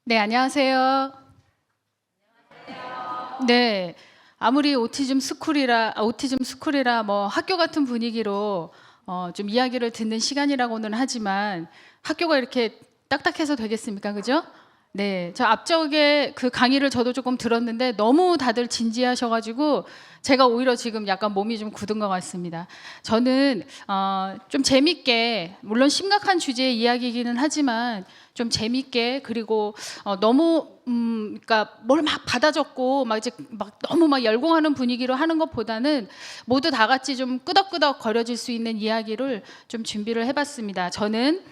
네, 안녕하세요. 네. 아무리 오티즘 스쿨이라 뭐 학교 같은 분위기로 좀 이야기를 듣는 시간이라고는 하지만 학교가 이렇게 딱딱해서 되겠습니까? 그죠? 네. 저 앞쪽에 그 강의를 저도 조금 들었는데 너무 다들 진지하셔 가지고 제가 오히려 지금 약간 몸이 좀 굳은 것 같습니다. 저는 좀 재밌게, 물론 심각한 주제의 이야기이기는 하지만 좀 재밌게, 그리고 너무 그러니까 뭘 막 받아 적고 막 이제 막 너무 막 열공하는 분위기로 하는 것보다는 모두 다 같이 좀 끄덕끄덕 거려질 수 있는 이야기를 좀 준비를 해봤습니다. 저는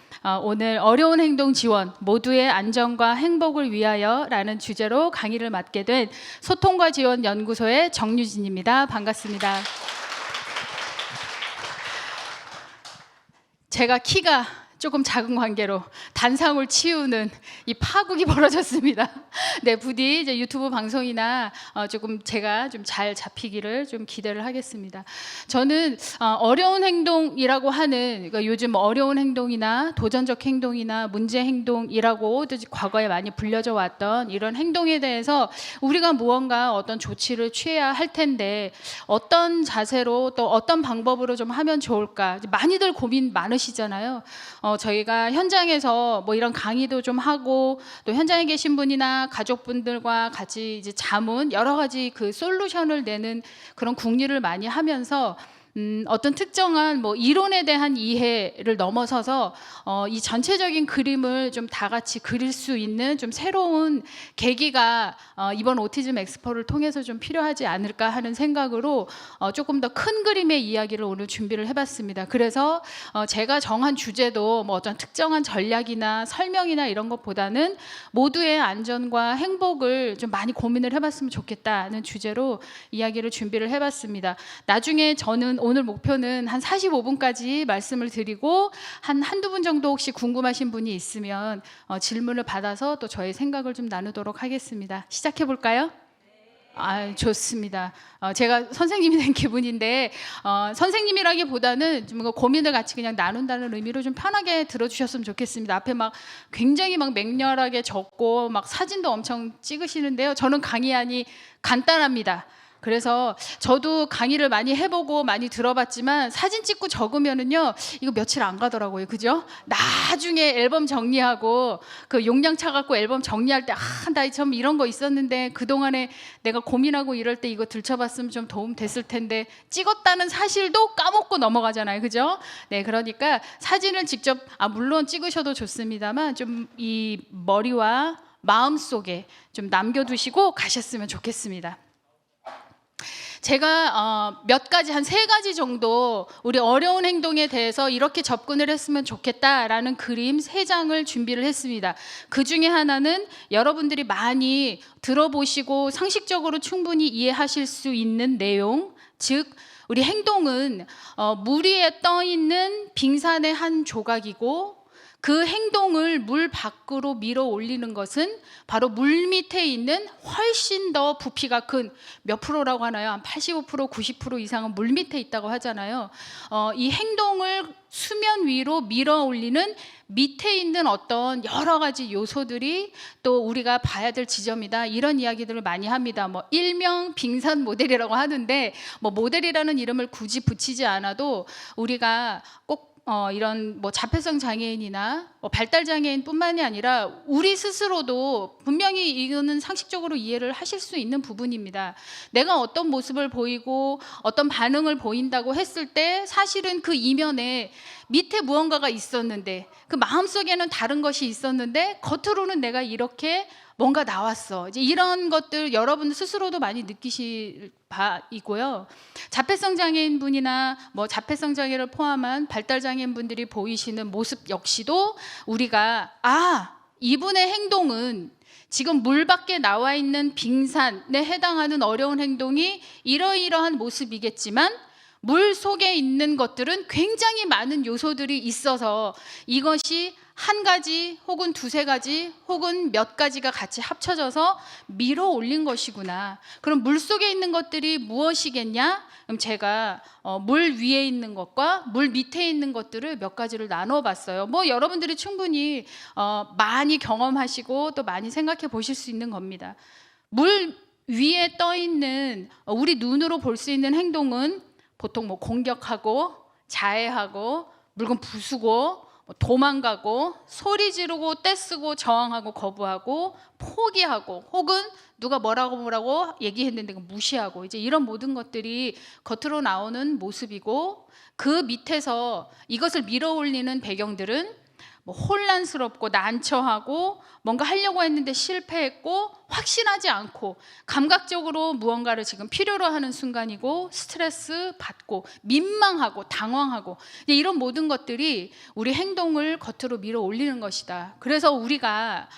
오늘 어려운 행동 지원, 모두의 안전과 행복을 위하여라는 주제로 강의를 맡게 된 소통과 지원 연구소의 정유진입니다. 반갑습니다. 제가 키가 조금 작은 관계로 단상을 치우는 이 파국이 벌어졌습니다. 네, 부디 이제 유튜브 방송이나 조금 제가 좀 잘 잡히기를 좀 기대를 하겠습니다. 저는 어려운 행동이라고 하는, 그러니까 요즘 어려운 행동이나 도전적 행동이나 문제 행동이라고 과거에 많이 불려져 왔던 이런 행동에 대해서 우리가 무언가 어떤 조치를 취해야 할 텐데 어떤 자세로 또 어떤 방법으로 좀 하면 좋을까, 많이들 고민 많으시잖아요. 저희가 현장에서 뭐 이런 강의도 좀 하고 또 현장에 계신 분이나 가족분들과 같이 이제 자문 여러 가지 그 솔루션을 내는 그런 궁리를 많이 하면서 어떤 특정한 뭐 이론에 대한 이해를 넘어서서 이 전체적인 그림을 좀 다 같이 그릴 수 있는 좀 새로운 계기가 이번 오티즘 엑스포를 통해서 좀 필요하지 않을까 하는 생각으로 조금 더 큰 그림의 이야기를 오늘 준비를 해봤습니다. 그래서 제가 정한 주제도 뭐 어떤 특정한 전략이나 설명이나 이런 것보다는 모두의 안전과 행복을 좀 많이 고민을 해봤으면 좋겠다는 주제로 이야기를 준비를 해봤습니다. 나중에 저는 오늘 목표는 한 45분까지 말씀을 드리고 한두 분 정도 혹시 궁금하신 분이 있으면 질문을 받아서 또 저의 생각을 좀 나누도록 하겠습니다. 시작해 볼까요? 좋습니다. 제가 선생님이 된 기분인데 선생님이라기보다는 좀 고민을 같이 그냥 나눈다는 의미로 좀 편하게 들어주셨으면 좋겠습니다. 앞에 막 굉장히 막 맹렬하게 적고 막 사진도 엄청 찍으시는데요. 저는 강의안이 간단합니다. 그래서 저도 강의를 많이 해보고 많이 들어봤지만 사진 찍고 적으면은요 이거 며칠 안 가더라고요. 그죠? 나중에 앨범 정리하고 그 용량 차갖고 앨범 정리할 때 나 참 이런 거 있었는데 그동안에 내가 고민하고 이럴 때 이거 들춰봤으면 좀 도움 됐을 텐데 찍었다는 사실도 까먹고 넘어가잖아요. 그죠? 네, 그러니까 사진을 직접 물론 찍으셔도 좋습니다만 좀 이 머리와 마음속에 좀 남겨두시고 가셨으면 좋겠습니다. 제가 몇 가지, 한 3가지 정도 우리 어려운 행동에 대해서 이렇게 접근을 했으면 좋겠다라는 그림 3장을 준비를 했습니다. 그 중에 하나는 여러분들이 많이 들어보시고 상식적으로 충분히 이해하실 수 있는 내용, 즉 우리 행동은 물 위에 떠 있는 빙산의 한 조각이고 그 행동을 물 밖으로 밀어 올리는 것은 바로 물 밑에 있는 훨씬 더 부피가 큰, 몇 프로라고 하나요? 한 85%, 90% 이상은 물 밑에 있다고 하잖아요. 이 행동을 수면 위로 밀어 올리는 밑에 있는 어떤 여러 가지 요소들이 또 우리가 봐야 될 지점이다, 이런 이야기들을 많이 합니다. 뭐 일명 빙산 모델이라고 하는데 뭐 모델이라는 이름을 굳이 붙이지 않아도 우리가 꼭 이런 뭐 자폐성 장애인이나 발달 장애인뿐만이 아니라 우리 스스로도 분명히 이거는 상식적으로 이해를 하실 수 있는 부분입니다. 내가 어떤 모습을 보이고 어떤 반응을 보인다고 했을 때 사실은 그 이면에 밑에 무언가가 있었는데 그 마음속에는 다른 것이 있었는데 겉으로는 내가 이렇게 뭔가 나왔어. 이제 이런 것들 여러분 스스로도 많이 느끼실 바이고요. 자폐성 장애인 분이나 뭐 자폐성 장애를 포함한 발달 장애인 분들이 보이시는 모습 역시도 우리가 이분의 행동은 지금 물 밖에 나와 있는 빙산에 해당하는 어려운 행동이 이러이러한 모습이겠지만 물 속에 있는 것들은 굉장히 많은 요소들이 있어서 이것이 한 가지 혹은 두세 가지 혹은 몇 가지가 같이 합쳐져서 밀어 올린 것이구나. 그럼 물 속에 있는 것들이 무엇이겠냐? 그럼 제가 물 위에 있는 것과 물 밑에 있는 것들을 몇 가지를 나눠 봤어요. 뭐 여러분들이 충분히 많이 경험하시고 또 많이 생각해 보실 수 있는 겁니다. 물 위에 떠 있는 우리 눈으로 볼 수 있는 행동은 보통 뭐 공격하고 자해하고 물건 부수고 도망가고 소리 지르고 떼쓰고 저항하고 거부하고 포기하고 혹은 누가 뭐라고 얘기했는데 무시하고 이제 이런 모든 것들이 겉으로 나오는 모습이고, 그 밑에서 이것을 밀어올리는 배경들은 뭐 혼란스럽고 난처하고 뭔가 하려고 했는데 실패했고 확신하지 않고 감각적으로 무언가를 지금 필요로 하는 순간이고 스트레스 받고 민망하고 당황하고 이런 모든 것들이 우리 행동을 겉으로 밀어 올리는 것이다. 그래서 우리가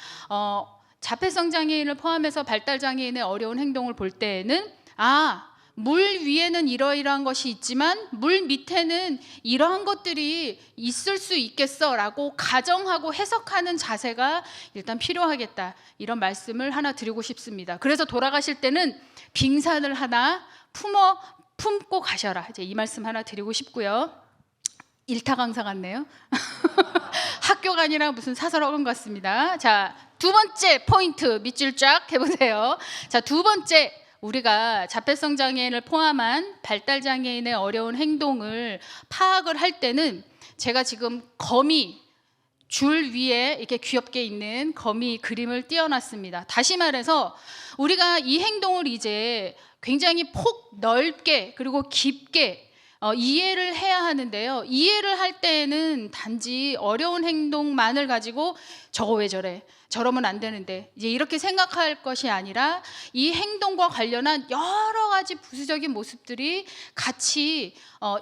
자폐성 장애인을 포함해서 발달 장애인의 어려운 행동을 볼 때에는 물 위에는 이러이러한 것이 있지만 물 밑에는 이러한 것들이 있을 수 있겠어라고 가정하고 해석하는 자세가 일단 필요하겠다, 이런 말씀을 하나 드리고 싶습니다. 그래서 돌아가실 때는 빙산을 하나 품고 가셔라, 이제 이 말씀 하나 드리고 싶고요. 일타 강사 같네요. 학교가 아니라 무슨 사설학원 같습니다. 자, 두 번째 포인트 밑줄 쫙 해보세요. 자, 두 번째, 우리가 자폐성 장애인을 포함한 발달 장애인의 어려운 행동을 파악을 할 때는 제가 지금 거미 줄 위에 이렇게 귀엽게 있는 거미 그림을 띄워놨습니다. 다시 말해서 우리가 이 행동을 이제 굉장히 넓게 그리고 깊게 이해를 해야 하는데요. 이해를 할 때에는 단지 어려운 행동만을 가지고 저거 왜 저래? 저러면 안 되는데, 이제 이렇게 생각할 것이 아니라 이 행동과 관련한 여러 가지 부수적인 모습들이 같이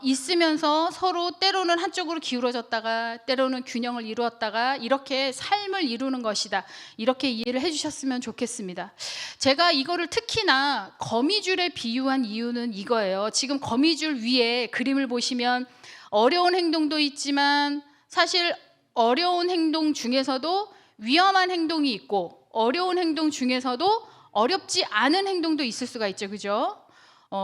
있으면서 서로 때로는 한쪽으로 기울어졌다가 때로는 균형을 이루었다가 이렇게 삶을 이루는 것이다, 이렇게 이해를 해주셨으면 좋겠습니다. 제가 이거를 특히나 거미줄에 비유한 이유는 이거예요. 지금 거미줄 위에 그림을 보시면 어려운 행동도 있지만 사실 어려운 행동 중에서도 위험한 행동이 있고 어려운 행동 중에서도 어렵지 않은 행동도 있을 수가 있죠, 그죠?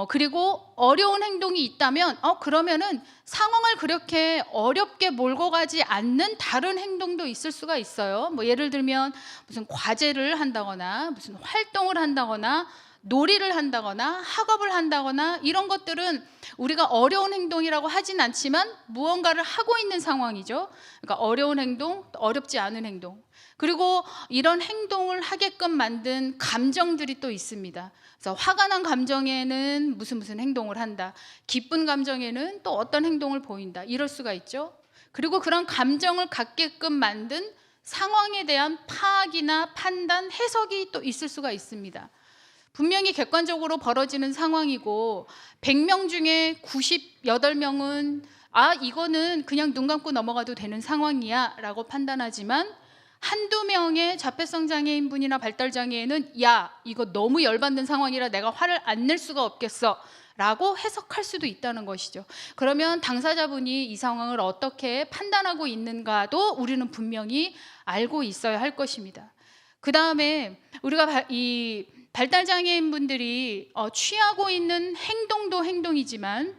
그리고 어려운 행동이 있다면 그러면은 상황을 그렇게 어렵게 몰고 가지 않는 다른 행동도 있을 수가 있어요. 뭐 예를 들면 무슨 과제를 한다거나 무슨 활동을 한다거나 놀이를 한다거나 학업을 한다거나 이런 것들은 우리가 어려운 행동이라고 하진 않지만 무언가를 하고 있는 상황이죠. 그러니까 어려운 행동, 어렵지 않은 행동. 그리고 이런 행동을 하게끔 만든 감정들이 또 있습니다. 그래서 화가 난 감정에는 무슨 행동을 한다, 기쁜 감정에는 또 어떤 행동을 보인다, 이럴 수가 있죠. 그리고 그런 감정을 갖게끔 만든 상황에 대한 파악이나 판단, 해석이 또 있을 수가 있습니다. 분명히 객관적으로 벌어지는 상황이고 100명 중에 98명은 이거는 그냥 눈 감고 넘어가도 되는 상황이야 라고 판단하지만, 한두 명의 자폐성 장애인분이나 발달 장애인은 이거 너무 열받는 상황이라 내가 화를 안 낼 수가 없겠어 라고 해석할 수도 있다는 것이죠. 그러면 당사자분이 이 상황을 어떻게 판단하고 있는가도 우리는 분명히 알고 있어야 할 것입니다. 그 다음에 우리가 이 발달 장애인분들이 취하고 있는 행동도 행동이지만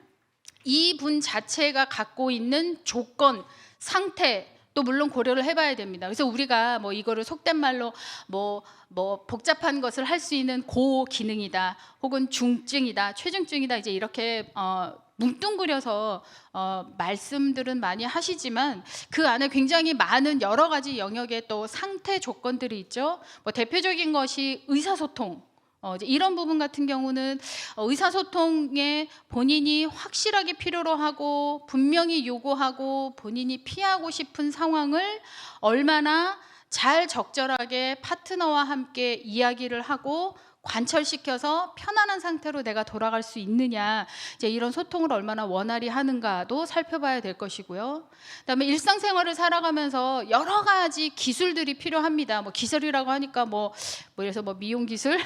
이분 자체가 갖고 있는 조건, 상태 또 물론 고려를 해봐야 됩니다. 그래서 우리가 뭐 이거를 속된 말로 뭐 복잡한 것을 할 수 있는 고기능이다, 혹은 중증이다, 최중증이다, 이제 이렇게 뭉뚱그려서 말씀들은 많이 하시지만 그 안에 굉장히 많은 여러 가지 영역의 또 상태 조건들이 있죠. 뭐 대표적인 것이 의사소통. 이런 부분 같은 경우는 의사소통에 본인이 확실하게 필요로 하고 분명히 요구하고 본인이 피하고 싶은 상황을 얼마나 잘 적절하게 파트너와 함께 이야기를 하고 관철시켜서 편안한 상태로 내가 돌아갈 수 있느냐, 이제 이런 소통을 얼마나 원활히 하는가도 살펴봐야 될 것이고요. 그다음에 일상생활을 살아가면서 여러 가지 기술들이 필요합니다. 뭐 기술이라고 하니까 그래서 미용 기술,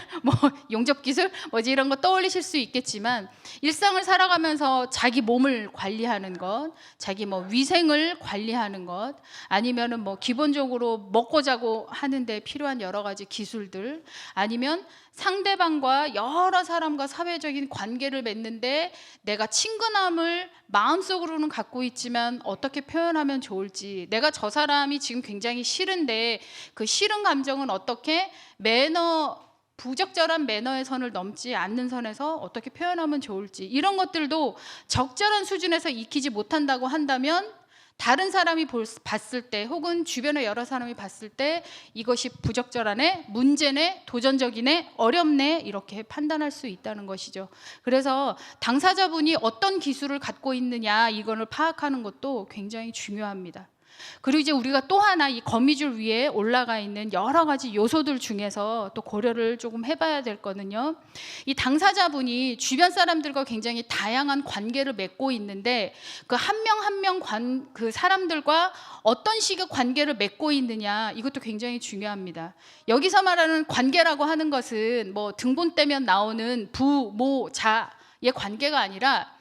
용접 기술, 뭐지 이런 거 떠올리실 수 있겠지만, 일상을 살아가면서 자기 몸을 관리하는 것, 자기 위생을 관리하는 것, 아니면은 기본적으로 먹고 자고 하는데 필요한 여러 가지 기술들, 아니면 상대방과 여러 사람과 사회적인 관계를 맺는데 내가 친근함을 마음속으로는 갖고 있지만 어떻게 표현하면 좋을지, 내가 저 사람이 지금 굉장히 싫은데 그 싫은 감정은 어떻게 부적절한 매너의 선을 넘지 않는 선에서 어떻게 표현하면 좋을지, 이런 것들도 적절한 수준에서 익히지 못한다고 한다면 다른 사람이 봤을 때, 혹은 주변의 여러 사람이 봤을 때 이것이 부적절하네, 문제네, 도전적이네, 어렵네, 이렇게 판단할 수 있다는 것이죠. 그래서 당사자분이 어떤 기술을 갖고 있느냐, 이거를 파악하는 것도 굉장히 중요합니다. 그리고 이제 우리가 또 하나 이 거미줄 위에 올라가 있는 여러 가지 요소들 중에서 또 고려를 조금 해봐야 될 거는요, 이 당사자분이 주변 사람들과 굉장히 다양한 관계를 맺고 있는데 그 한 명 한 명 그 사람들과 어떤 식의 관계를 맺고 있느냐, 이것도 굉장히 중요합니다. 여기서 말하는 관계라고 하는 것은 등본 떼면 나오는 부, 모, 자의 관계가 아니라,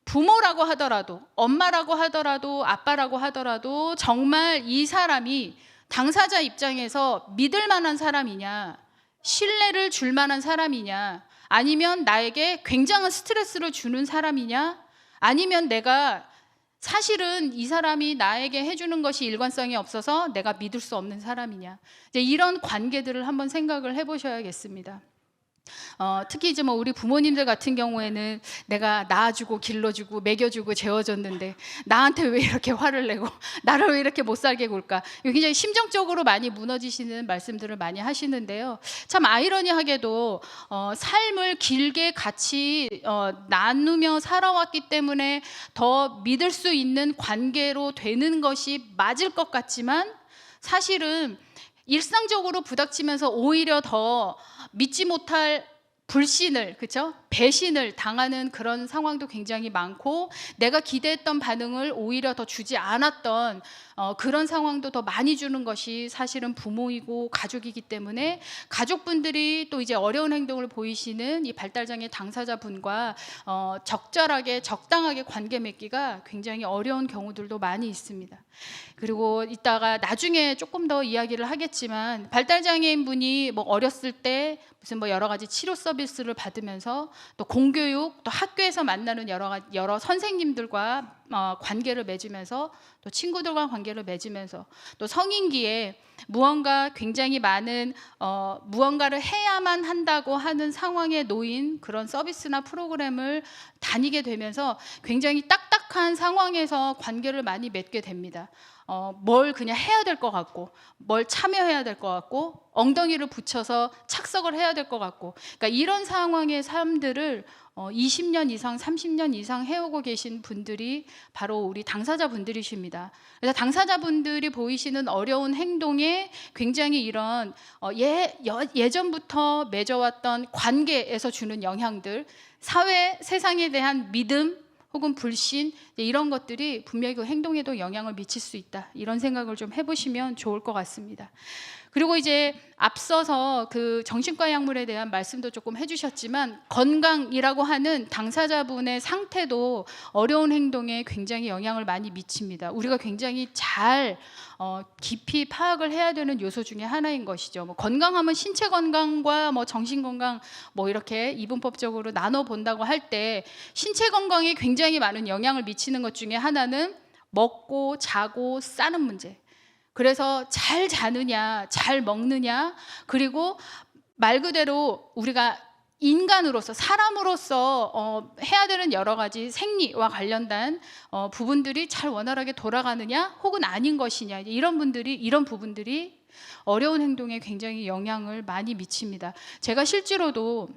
부모라고 하더라도, 엄마라고 하더라도, 아빠라고 하더라도 정말 이 사람이 당사자 입장에서 믿을 만한 사람이냐, 신뢰를 줄 만한 사람이냐, 아니면 나에게 굉장한 스트레스를 주는 사람이냐, 아니면 내가 사실은 이 사람이 나에게 해주는 것이 일관성이 없어서 내가 믿을 수 없는 사람이냐, 이제 이런 관계들을 한번 생각을 해보셔야겠습니다. 특히 이제 우리 부모님들 같은 경우에는 내가 낳아주고 길러주고 먹여주고 재워줬는데 나한테 왜 이렇게 화를 내고 나를 왜 이렇게 못 살게 굴까, 굉장히 심정적으로 많이 무너지시는 말씀들을 많이 하시는데요. 참 아이러니하게도 삶을 길게 같이 나누며 살아왔기 때문에 더 믿을 수 있는 관계로 되는 것이 맞을 것 같지만, 사실은 일상적으로 부닥치면서 오히려 더 믿지 못할 불신을, 그렇죠? 배신을 당하는 그런 상황도 굉장히 많고, 내가 기대했던 반응을 오히려 더 주지 않았던 그런 상황도 더 많이 주는 것이 사실은 부모이고 가족이기 때문에, 가족분들이 또 이제 어려운 행동을 보이시는 이 발달장애 당사자분과 적절하게 적당하게 관계 맺기가 굉장히 어려운 경우들도 많이 있습니다. 그리고 이따가 나중에 조금 더 이야기를 하겠지만, 발달장애인 분이 어렸을 때 무슨 여러 가지 치료 서비스를 받으면서 또 공교육, 또 학교에서 만나는 여러 선생님들과 관계를 맺으면서, 또 친구들과 관계를 맺으면서, 또 성인기에 무언가 굉장히 많은 무언가를 해야만 한다고 하는 상황에 놓인 그런 서비스나 프로그램을 다니게 되면서 굉장히 딱딱한 상황에서 관계를 많이 맺게 됩니다. 뭘 그냥 해야 될 것 같고, 뭘 참여해야 될 것 같고, 엉덩이를 붙여서 착석을 해야 될 것 같고, 그러니까 이런 상황의 삶들을 20년 이상, 30년 이상 해오고 계신 분들이 바로 우리 당사자분들이십니다. 그래서 당사자분들이 보이시는 어려운 행동에 굉장히 이런 예전부터 맺어왔던 관계에서 주는 영향들, 사회, 세상에 대한 믿음, 혹은 불신, 이런 것들이 분명히 그 행동에도 영향을 미칠 수 있다, 이런 생각을 좀 해보시면 좋을 것 같습니다. 그리고 이제 앞서서 그 정신과 약물에 대한 말씀도 조금 해주셨지만, 건강이라고 하는 당사자분의 상태도 어려운 행동에 굉장히 영향을 많이 미칩니다. 우리가 굉장히 잘 깊이 파악을 해야 되는 요소 중에 하나인 것이죠. 건강하면 신체 건강과 정신 건강 이렇게 이분법적으로 나눠 본다고 할 때, 신체 건강에 굉장히 많은 영향을 미치는 것 중에 하나는 먹고 자고 싸는 문제. 그래서 잘 자느냐, 잘 먹느냐, 그리고 말 그대로 우리가 인간으로서, 사람으로서 해야 되는 여러 가지 생리와 관련된 부분들이 잘 원활하게 돌아가느냐, 혹은 아닌 것이냐, 이런 부분들이 어려운 행동에 굉장히 영향을 많이 미칩니다. 제가 실제로도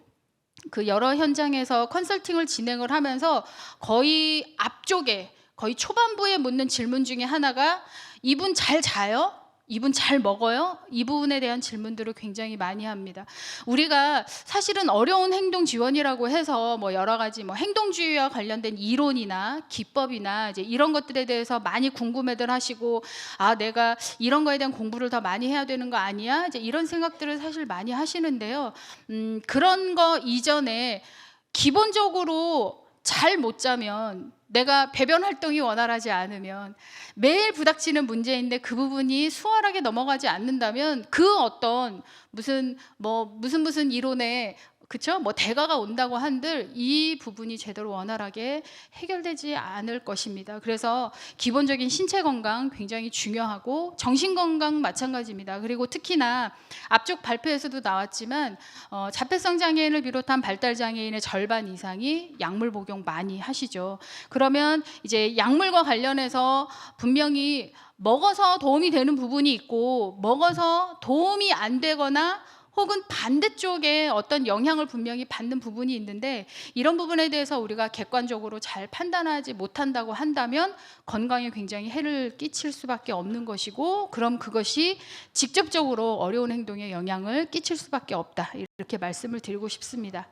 그 여러 현장에서 컨설팅을 진행을 하면서 거의 앞쪽에, 거의 초반부에 묻는 질문 중에 하나가, 이분 잘 자요? 이분 잘 먹어요? 이 부분에 대한 질문들을 굉장히 많이 합니다. 우리가 사실은 어려운 행동 지원이라고 해서 뭐 여러 가지 뭐 행동주의와 관련된 이론이나 기법이나 이제 이런 것들에 대해서 많이 궁금해들 하시고, 아, 내가 이런 거에 대한 공부를 더 많이 해야 되는 거 아니야? 이제 이런 생각들을 사실 많이 하시는데요. 그런 거 이전에 기본적으로 잘 못 자면, 내가 배변 활동이 원활하지 않으면, 매일 부닥치는 문제인데 그 부분이 수월하게 넘어가지 않는다면 그 어떤 무슨 이론에, 그쵸? 뭐 대가가 온다고 한들 이 부분이 제대로 원활하게 해결되지 않을 것입니다. 그래서 기본적인 신체 건강 굉장히 중요하고 정신 건강 마찬가지입니다. 그리고 특히나 앞쪽 발표에서도 나왔지만 자폐성 장애인을 비롯한 발달 장애인의 절반 이상이 약물 복용 많이 하시죠. 그러면 이제 약물과 관련해서 분명히 먹어서 도움이 되는 부분이 있고, 먹어서 도움이 안 되거나 혹은 반대쪽에 어떤 영향을 분명히 받는 부분이 있는데, 이런 부분에 대해서 우리가 객관적으로 잘 판단하지 못한다고 한다면 건강에 굉장히 해를 끼칠 수밖에 없는 것이고, 그럼 그것이 직접적으로 어려운 행동에 영향을 끼칠 수밖에 없다, 이렇게 말씀을 드리고 싶습니다.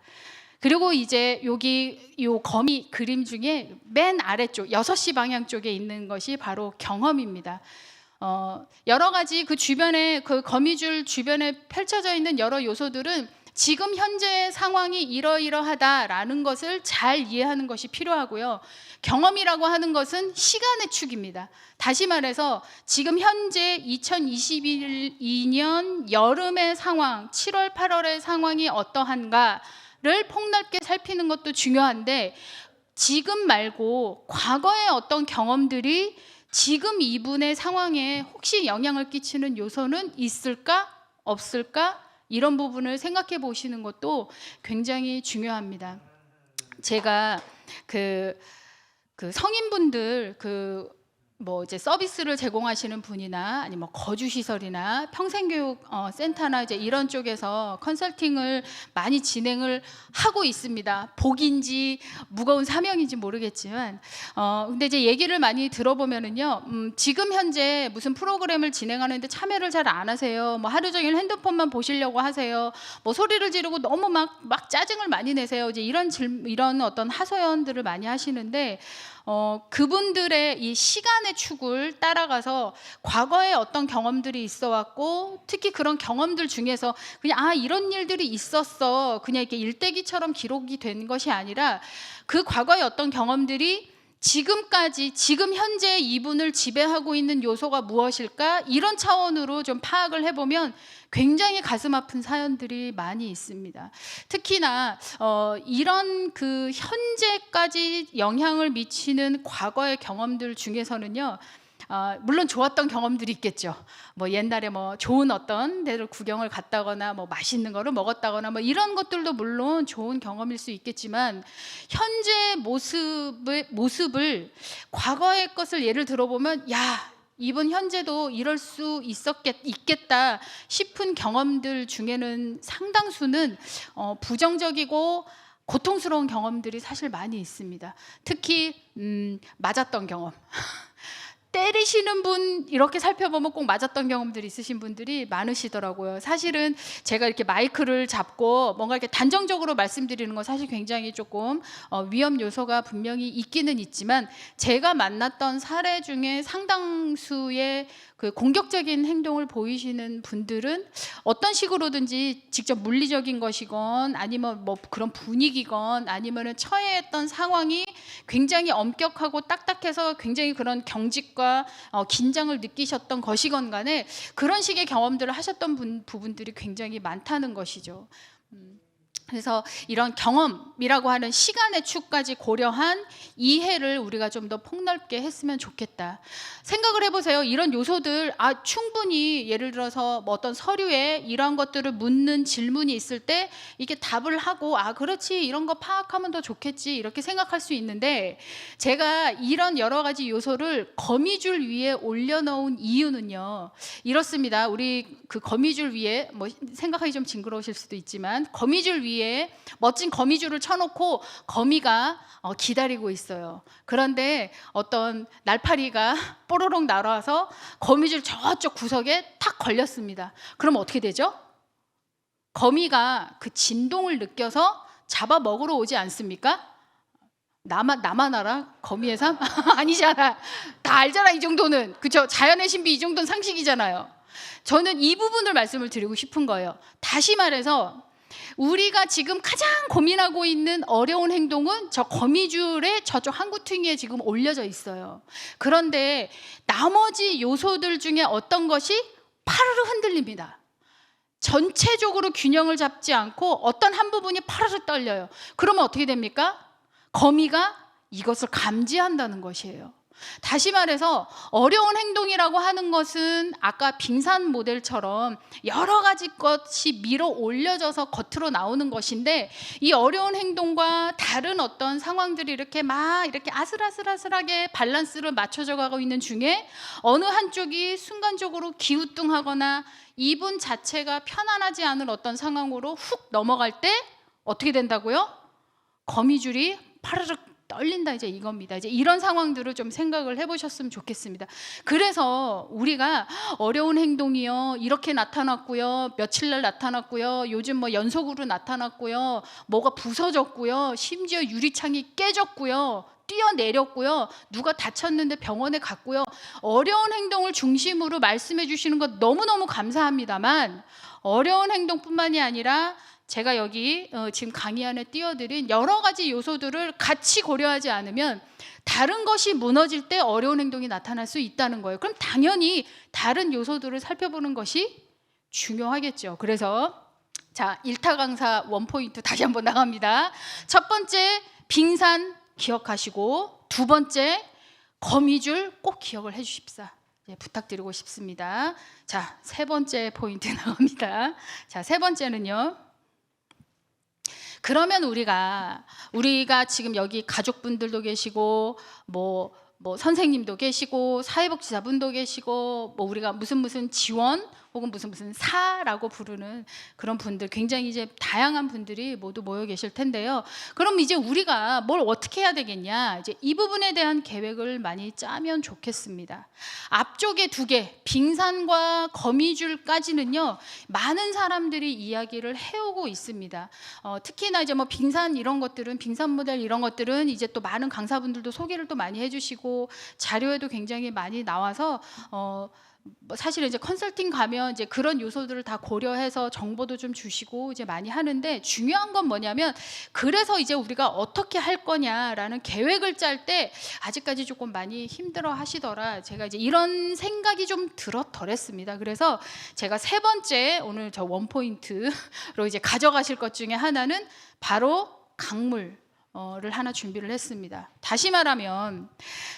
그리고 이제 여기 요 거미 그림 중에 맨 아래쪽 6시 방향 쪽에 있는 것이 바로 경험입니다. 여러 가지 그 주변에, 그 거미줄 주변에 펼쳐져 있는 여러 요소들은 지금 현재 상황이 이러이러하다라는 것을 잘 이해하는 것이 필요하고요. 경험이라고 하는 것은 시간의 축입니다. 다시 말해서 지금 현재 2022년 여름의 상황, 7월, 8월의 상황이 어떠한가를 폭넓게 살피는 것도 중요한데, 지금 말고 과거의 어떤 경험들이 지금 이분의 상황에 혹시 영향을 끼치는 요소는 있을까? 없을까? 이런 부분을 생각해 보시는 것도 굉장히 중요합니다. 제가 그 성인분들 뭐 이제 서비스를 제공하시는 분이나 아니면 거주 시설이나 평생교육 센터나 이제 이런 쪽에서 컨설팅을 많이 진행을 하고 있습니다. 복인지 무거운 사명인지 모르겠지만, 근데 이제 얘기를 많이 들어보면은요, 지금 현재 무슨 프로그램을 진행하는데 참여를 잘 안 하세요. 뭐 하루 종일 핸드폰만 보시려고 하세요. 뭐 소리를 지르고 너무 막 짜증을 많이 내세요. 이제 이런 어떤 하소연들을 많이 하시는데, 그분들의 이 시간의 축을 따라가서 과거에 어떤 경험들이 있어 왔고, 특히 그런 경험들 중에서 그냥 이런 일들이 있었어, 그냥 이렇게 일대기처럼 기록이 된 것이 아니라 그 과거의 어떤 경험들이 지금까지, 지금 현재 이분을 지배하고 있는 요소가 무엇일까, 이런 차원으로 좀 파악을 해보면 굉장히 가슴 아픈 사연들이 많이 있습니다. 특히나 이런 그 현재까지 영향을 미치는 과거의 경험들 중에서는요, 물론 좋았던 경험들이 있겠죠. 뭐 옛날에 뭐 좋은 어떤 데를 구경을 갔다거나 뭐 맛있는 거를 먹었다거나 뭐 이런 것들도 물론 좋은 경험일 수 있겠지만, 현재 모습을 과거의 것을 예를 들어보면, 야, 이번 현재도 이럴 수 있겠다 싶은 경험들 중에는 상당수는 부정적이고 고통스러운 경험들이 사실 많이 있습니다. 특히 맞았던 경험. 때리시는 분 이렇게 살펴보면 꼭 맞았던 경험들이 있으신 분들이 많으시더라고요. 사실은 제가 이렇게 마이크를 잡고 뭔가 이렇게 단정적으로 말씀드리는 건 사실 굉장히 조금 위험 요소가 분명히 있기는 있지만, 제가 만났던 사례 중에 상당수의 그 공격적인 행동을 보이시는 분들은 어떤 식으로든지 직접 물리적인 것이건 아니면 뭐 그런 분위기건 아니면은 처해했던 상황이 굉장히 엄격하고 딱딱해서 굉장히 그런 경직과 긴장을 느끼셨던 것이건 간에 그런 식의 경험들을 하셨던 부분들이 굉장히 많다는 것이죠. 그래서 이런 경험이라고 하는 시간의 축까지 고려한 이해를 우리가 좀 더 폭넓게 했으면 좋겠다. 생각을 해보세요. 이런 요소들 충분히 예를 들어서 뭐 어떤 서류에 이런 것들을 묻는 질문이 있을 때 이게 답을 하고 그렇지, 이런 거 파악하면 더 좋겠지, 이렇게 생각할 수 있는데, 제가 이런 여러 가지 요소를 거미줄 위에 올려놓은 이유는요, 이렇습니다. 우리 그 거미줄 위에 뭐 생각하기 좀 징그러우실 수도 있지만, 거미줄 위에 멋진 거미줄을 펴놓고 거미가 기다리고 있어요. 그런데 어떤 날파리가 뽀로록 날아와서 거미줄 저쪽 구석에 탁 걸렸습니다. 그럼 어떻게 되죠? 거미가 그 진동을 느껴서 잡아 먹으러 오지 않습니까? 나만 알아? 거미의 삶? 아니잖아. 다 알잖아, 이 정도는. 그쵸? 자연의 신비 이 정도는 상식이잖아요. 저는 이 부분을 말씀을 드리고 싶은 거예요. 다시 말해서 우리가 지금 가장 고민하고 있는 어려운 행동은 저 거미줄의 저쪽 항구퉁이에 지금 올려져 있어요. 그런데 나머지 요소들 중에 어떤 것이 파르르 흔들립니다. 전체적으로 균형을 잡지 않고 어떤 한 부분이 파르르 떨려요. 그러면 어떻게 됩니까? 거미가 이것을 감지한다는 것이에요. 다시 말해서 어려운 행동이라고 하는 것은 아까 빙산 모델처럼 여러 가지 것이 밀어 올려져서 겉으로 나오는 것인데, 이 어려운 행동과 다른 어떤 상황들이 이렇게 아슬아슬하게 밸런스를 맞춰져 가고 있는 중에 어느 한쪽이 순간적으로 기우뚱하거나 이분 자체가 편안하지 않은 어떤 상황으로 훅 넘어갈 때 어떻게 된다고요? 거미줄이 파르륵 떨린다, 이제 이겁니다. 이제 이런 상황들을 좀 생각을 해보셨으면 좋겠습니다. 그래서 우리가 어려운 행동이요, 이렇게 나타났고요, 며칠 날 나타났고요, 요즘 뭐 연속으로 나타났고요, 뭐가 부서졌고요, 심지어 유리창이 깨졌고요, 뛰어내렸고요, 누가 다쳤는데 병원에 갔고요, 어려운 행동을 중심으로 말씀해 주시는 것 너무너무 감사합니다만, 어려운 행동뿐만이 아니라 제가 여기 지금 강의 안에 띄워드린 여러 가지 요소들을 같이 고려하지 않으면 다른 것이 무너질 때 어려운 행동이 나타날 수 있다는 거예요. 그럼 당연히 다른 요소들을 살펴보는 것이 중요하겠죠. 그래서 자, 1타 강사 원포인트 다시 한번 나갑니다. 첫 번째, 빙산 기억하시고, 두 번째, 거미줄 꼭 기억을 해 주십사. 부탁드리고 싶습니다. 자, 세 번째 포인트 나옵니다. 자, 세 번째는요, 그러면 우리가 지금 여기 가족분들도 계시고 뭐 선생님도 계시고 사회복지사분도 계시고 뭐 우리가 무슨 지원 혹은 무슨 사라고 부르는 그런 분들, 굉장히 이제 다양한 분들이 모두 모여 계실 텐데요. 그럼 이제 우리가 뭘 어떻게 해야 되겠냐? 이제 이 부분에 대한 계획을 많이 짜면 좋겠습니다. 앞쪽에 두 개, 빙산과 거미줄까지는요, 많은 사람들이 이야기를 해오고 있습니다. 특히나 이제 뭐 빙산 이런 것들은, 빙산 모델 이런 것들은 이제 또 많은 강사분들도 소개를 또 많이 해주시고 자료에도 굉장히 많이 나와서 뭐 사실은 이제 컨설팅 가면 이제 그런 요소들을 다 고려해서 정보도 좀 주시고 이제 많이 하는데, 중요한 건 뭐냐면, 그래서 이제 우리가 어떻게 할 거냐라는 계획을 짤 때 아직까지 조금 많이 힘들어 하시더라, 제가 이제 이런 생각이 좀 들었더랬습니다. 그래서 제가 세 번째 오늘 저 원포인트로 이제 가져가실 것 중에 하나는 바로 강물 를 하나 준비를 했습니다. 다시 말하면,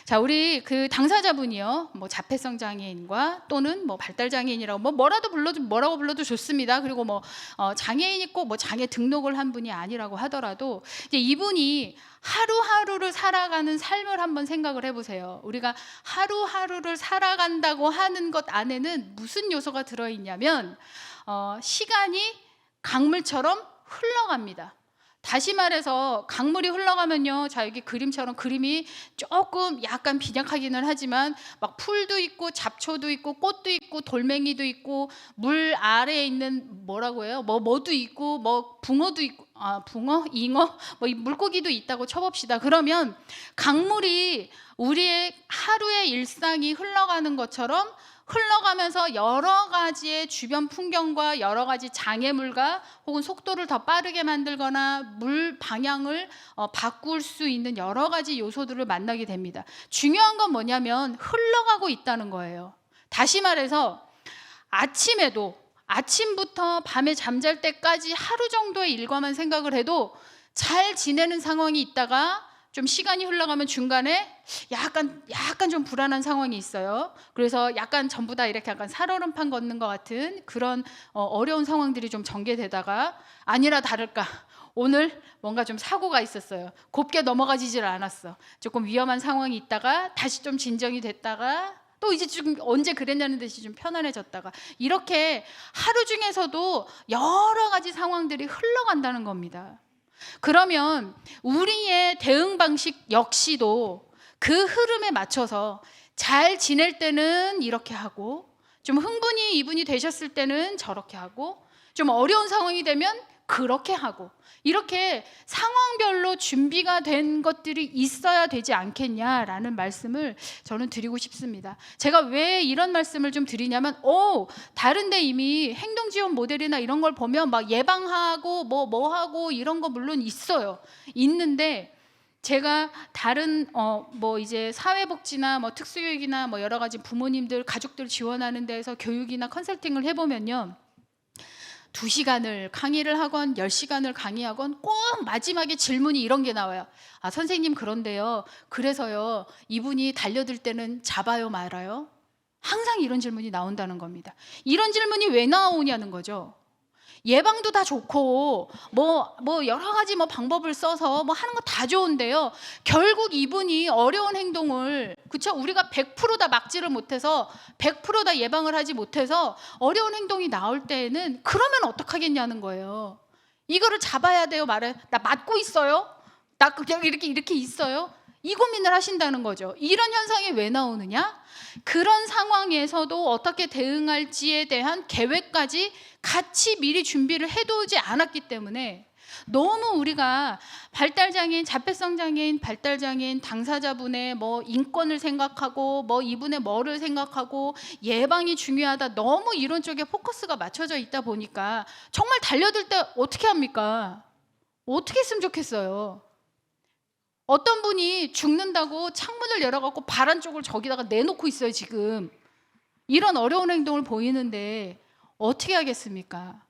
자, 우리 그 당사자분이요, 뭐 자폐성 장애인과 또는 뭐 발달 장애인이라고 뭐라고 불러도 좋습니다. 그리고 뭐 장애인이 꼭 뭐 장애 등록을 한 분이 아니라고 하더라도 이제 이분이 하루하루를 살아가는 삶을 한번 생각을 해보세요. 우리가 하루하루를 살아간다고 하는 것 안에는 무슨 요소가 들어있냐면 시간이 강물처럼 흘러갑니다. 다시 말해서 강물이 흘러가면요, 자, 여기 그림처럼 그림이 조금 약간 빈약하기는 하지만 막 풀도 있고 잡초도 있고 꽃도 있고 돌멩이도 있고 물 아래에 있는 뭐라고 해요? 뭐도 있고 뭐 붕어도 있고, 붕어, 잉어, 뭐 물고기도 있다고 쳐봅시다. 그러면 강물이 우리의 하루의 일상이 흘러가는 것처럼 흘러가면서 여러 가지의 주변 풍경과 여러 가지 장애물과 혹은 속도를 더 빠르게 만들거나 물 방향을 바꿀 수 있는 여러 가지 요소들을 만나게 됩니다. 중요한 건 뭐냐면 흘러가고 있다는 거예요. 다시 말해서 아침부터 밤에 잠잘 때까지 하루 정도의 일과만 생각을 해도 잘 지내는 상황이 있다가 좀 시간이 흘러가면 중간에 약간 좀 불안한 상황이 있어요. 그래서 약간 전부 다 이렇게 약간 살얼음판 걷는 것 같은 그런 어려운 상황들이 좀 전개되다가, 아니라 다를까, 오늘 뭔가 좀 사고가 있었어요. 곱게 넘어가지질 않았어. 조금 위험한 상황이 있다가 다시 좀 진정이 됐다가 또 이제 지금 언제 그랬냐는 듯이 좀 편안해졌다가, 이렇게 하루 중에서도 여러 가지 상황들이 흘러간다는 겁니다. 그러면 우리의 대응 방식 역시도 그 흐름에 맞춰서 잘 지낼 때는 이렇게 하고, 좀 흥분이 이분이 되셨을 때는 저렇게 하고, 좀 어려운 상황이 되면 그렇게 하고, 이렇게 상황별로 준비가 된 것들이 있어야 되지 않겠냐라는 말씀을 저는 드리고 싶습니다. 제가 왜 이런 말씀을 좀 드리냐면, 다른데 이미 행동 지원 모델이나 이런 걸 보면 막 예방하고 뭐 하고 이런 거 물론 있어요. 있는데 제가 다른 뭐 이제 사회복지나 뭐 특수교육이나 뭐 여러 가지 부모님들 가족들 지원하는 데에서 교육이나 컨설팅을 해보면요, 2시간을 강의를 하건 10시간을 강의하건 꼭 마지막에 질문이 이런 게 나와요. 아, 선생님, 그런데요, 그래서요, 이분이 달려들 때는 잡아요 말아요? 항상 이런 질문이 나온다는 겁니다. 이런 질문이 왜 나오냐는 거죠. 예방도 다 좋고 뭐 여러 가지 뭐 방법을 써서 뭐 하는 거 다 좋은데요, 결국 이분이 어려운 행동을, 그쵸, 우리가 100% 다 막지를 못해서 100% 다 예방을 하지 못해서 어려운 행동이 나올 때에는 그러면 어떡하겠냐는 거예요. 이거를 잡아야 돼요 말아요? 나 맞고 있어요? 나 그냥 이렇게 있어요? 이 고민을 하신다는 거죠. 이런 현상이 왜 나오느냐? 그런 상황에서도 어떻게 대응할지에 대한 계획까지 같이 미리 준비를 해두지 않았기 때문에 너무 우리가 발달장애인, 자폐성장애인, 발달장애인 당사자분의 뭐 인권을 생각하고 뭐 이분의 뭐를 생각하고 예방이 중요하다, 너무 이런 쪽에 포커스가 맞춰져 있다 보니까 정말 달려들 때 어떻게 합니까? 어떻게 했으면 좋겠어요? 어떤 분이 죽는다고 창문을 열어갖고 발 안쪽을 저기다가 내놓고 있어요 지금. 이런 어려운 행동을 보이는데 어떻게 하겠습니까?